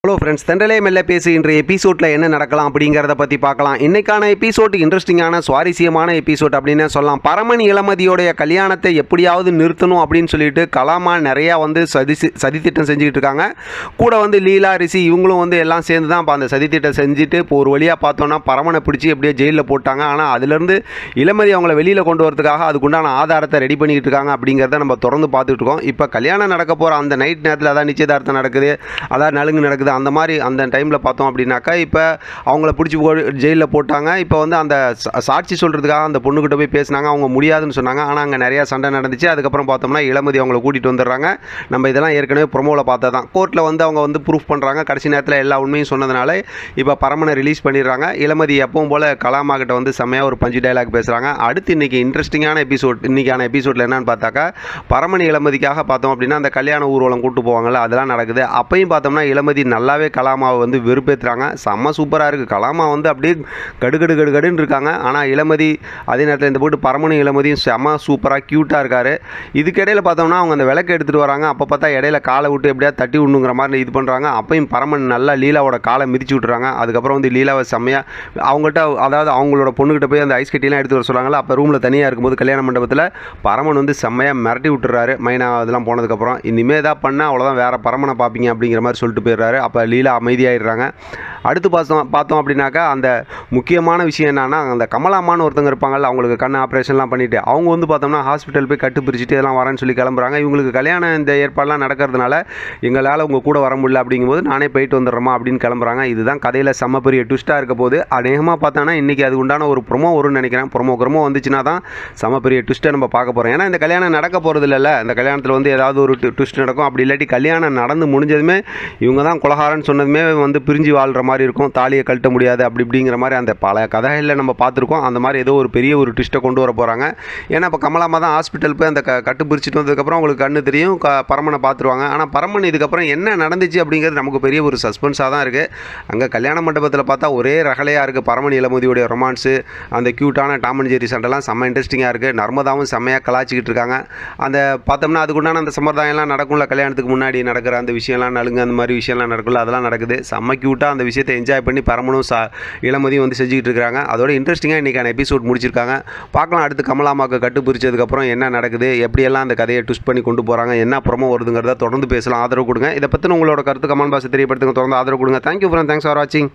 Hello friends, தென்றலே மெல்ல பேசு. இன்றைய எபிசோடில் என்ன நடக்கலாம் அப்படிங்கிறத பற்றி பார்க்கலாம். இன்றைக்கான எபிசோட் இன்ட்ரெஸ்டிங்கான சுவாரஸ்யமான எபிசோட் அப்படின்னு சொல்லலாம். பரமன் இளமதியோடைய கல்யாணத்தை எப்படியாவது நிறுத்தணும் அப்படின்னு சொல்லிட்டு கலாமா நிறையா சதித்திட்டம் செஞ்சுக்கிட்டு இருக்காங்க. கூட லீலா ரிஷி இவங்களும் எல்லாம் சேர்ந்து தான் அந்த சதித்திட்டம் செஞ்சுட்டு இப்போ ஒரு வழியாக பார்த்தோன்னா பரமனை பிடிச்சி எப்படியே ஜெயிலில் போட்டாங்க. ஆனால் அதுலேருந்து இளமதி அவங்கள வெளியில் கொண்டு வரதுக்காக அதுக்குண்டான ஆதாரத்தை ரெடி பண்ணிக்கிட்டு இருக்காங்க அப்படிங்கிறத நம்ம தொடர்ந்து பார்த்துட்டு இருக்கோம். இப்போ கல்யாணம் நடக்க போகிற அந்த நைட் நேரத்தில் அதான் நிச்சயதார்த்தம் நடக்குது, அதான் நலுங்கு நடக்குது. அந்த மாதிரி அந்த டைமில் பார்த்தோம் அப்படின்னாக்கா இப்போ அவங்கள பிடிச்சி ஜெயிலில் போட்டாங்க. இப்போ அந்த சாட்சி சொல்கிறதுக்காக அந்த பொண்ணுக்கிட்ட போய் பேசினாங்க. அவங்க முடியாதுன்னு சொன்னாங்க. ஆனால் அங்கே நிறையா சண்டை நடந்துச்சு. அதுக்கப்புறம் பார்த்தோம்னா இளமதி அவங்கள கூட்டிகிட்டு வந்துடுறாங்க. நம்ம இதெல்லாம் ஏற்கனவே ப்ரொமோவில் பார்த்தா தான். கோர்ட்டில் அவங்க ப்ரூஃப் பண்ணுறாங்க. கடைசி நேரத்தில் எல்லா உண்மையும் சொன்னதுனால இப்போ பரமனை ரிலீஸ் பண்ணிடுறாங்க. இளமதி எப்பவும் போல் கலாமா கிட்ட செம்மையாக ஒரு பஞ்சு டைலாக் பேசுகிறாங்க. அடுத்து இன்றைக்கி இன்ட்ரெஸ்டிங்கான எபிசோட். இன்றைக்கான எபிசோடில் என்னென்னு பார்த்தாக்கா பரமன் இளமதிக்காக பார்த்தோம் அப்படின்னா அந்த கல்யாண ஊர்வலம் கூட்டு போவாங்கள்ல, அதெல்லாம் நடக்குது. அப்பையும் பார்த்தோம்னா இளமதி நல்லாவே கலாமாவை வெறுப்பேற்றுறாங்க. செம்ம சூப்பராக இருக்குது. கலாமா அப்படியே கடுகடுன்னு இருக்காங்க. ஆனால் இளமதி அதே நேரத்தில் இந்த போட்டு பரமனும் இளமதியும் செம்ம சூப்பராக க்யூட்டாக இருக்கார். இதுக்கிடையில் பார்த்தோம்னா அவங்க அந்த விளக்கு எடுத்துகிட்டு வராங்க. அப்போ பார்த்தா இடையில காலை விட்டு எப்படியா தட்டி விடணுங்கிற மாதிரி இது பண்ணுறாங்க. அப்பையும் பரமன் நல்லா லீலாவோட காலை மிதிச்சு விட்டுறாங்க. அதுக்கப்புறம் லீலாவை செம்மையாக அவங்கள்ட்ட, அதாவது அவங்களோட பொண்ணுக்கிட்ட போய் அந்த ஐஸ் கட்டிலாம் எடுத்து வர சொல்கிறாங்களா. அப்போ ரூமில் தனியாக இருக்கும்போது கல்யாண மண்டபத்தில் பரமன் செம்மையாக மிரட்டி விட்டுறாரு. மைனா அதெல்லாம் போனதுக்கப்புறம் இனிமேல் தான் பண்ணால் அவ்வளோதான், வேறு பரமனை பார்ப்பீங்க அப்படிங்கிற மாதிரி சொல்லிட்டு போயிடுறாரு. அப்போ லீலா அமைதியாகிடுறாங்க. அடுத்து பார்த்தோம் அப்படின்னாக்கா அந்த முக்கியமான விஷயம் என்னன்னா, அந்த கமலாமான்னு ஒருத்தங்க இருப்பாங்கல்ல, அவங்களுக்கு கண் ஆப்ரேஷன்லாம் பண்ணிவிட்டு அவங்க பார்த்தோம்னா ஹாஸ்பிட்டல் போய் கட்டு பிரிச்சுட்டு இதெல்லாம் வரேன்னு சொல்லி கிளம்புறாங்க. இவங்களுக்கு கல்யாணம் இந்த ஏற்பாடெலாம் நடக்கிறதுனால எங்களால் உங்கள் கூட வர முடியல அப்படிங்கும்போது நானே போயிட்டு வந்துடுறோமா அப்படின்னு கிளம்புறாங்க. இதுதான் கதையில் செம்ம பெரிய ட்விஸ்ட்டாக இருக்க போது. அநேகமாக பார்த்தோன்னா இன்றைக்கி அது உண்டான ஒரு ப்ரொமோ வரும்னு நினைக்கிறேன். ப்ரொமோ வந்துச்சுன்னா தான் செம்ம பெரிய ட்விஸ்ட்டை நம்ம பார்க்க போகிறோம். ஏன்னா இந்த கல்யாணம் நடக்க போகிறது இல்லைல்ல. இந்த கல்யாணத்தில் ஏதாவது ஒரு ட்விஸ்ட் நடக்கும். அப்படி இல்லாட்டி கல்யாணம் நடந்து முடிஞ்சதுமே இவங்க தான் குலகாரன்னு சொன்னதுமே பிரிஞ்சு வாழ்கிற மாதிரி இருக்கும். தாலியை கழட்ட முடியாது அப்படிங்கிற மாதிரி அந்த பல கதைகளில் நம்ம பார்த்துருக்கோம். அந்த மாதிரி ஏதோ ஒரு பெரிய ஒரு ட்விஸ்ட்டை கொண்டு வர போகிறாங்க. ஏன்னா இப்போ கமலாமா தான் ஹாஸ்பிட்டல் போய் அந்த கட்டு பிரிச்சுட்டு வந்ததுக்கப்புறம் அவங்களுக்கு கண்ணு தெரியும், பரமனை பார்த்துருவாங்க. ஆனால் பரமன் இதுக்கப்புறம் என்ன நடந்துச்சு அப்படிங்கிறது நமக்கு பெரிய ஒரு சஸ்பென்ஸாக தான் இருக்குது. அங்கே கல்யாண மண்டபத்தில் பார்த்தா ஒரே ரகலையாக இருக்குது. பரமன் இளமதியோடைய ரொமான்ஸு, அந்த க்யூட்டான டாம் அண்ட் ஜெர்ரி சண்டைலாம் செம்ம இன்ட்ரெஸ்டிங்காக இருக்குது. நர்மதாவும் செம்மையாக கலாச்சிக்கிட்டு இருக்காங்க. அந்த பார்த்தோம்னா அதுக்குண்டான அந்த சம்பிரதாயம்லாம் நடக்கும்ல, கல்யாணத்துக்கு முன்னாடி நடக்கிற அந்த விஷயம்லாம் நலுங்கு அந்த மாதிரி விஷயம்லாம் நடக்கும்ல, அதெல்லாம் நடக்குது. செம்ம க்யூட்டாக அந்த விஷயத்தை என்ஜாய் பண்ணி பரமனும் இளமதியும் செஞ்சுக்கிட்டு இருக்காங்க. அதோட இன்ட்ரெஸ்டிங்காக இன்றைக்கான எபிசோட் முடிச்சிருக்காங்க. பார்க்கலாம் அடுத்து கமலாமாவுக்கு கட்டு பிரிச்சதுக்கப்புறம் என்ன நடக்குது, எப்படியெல்லாம் அந்த கதையை ட்விஸ்ட் பண்ணி கொண்டு போகிறாங்க, என்ன ப்ரோமோ வருதுங்கிறத தொடர்ந்து பேசலாம். ஆதரவு கொடுங்க. இதை பற்றின உங்களோட கருத்து கமெண்ட் பாக்ஸில் தெரியப்படுத்துங்க. தொடர்ந்து ஆதரவு கொடுங்க. தேங்க்யூ ஃப்ரெண்ட், தேங்க்ஸ் ஃபார் வாட்சிங்.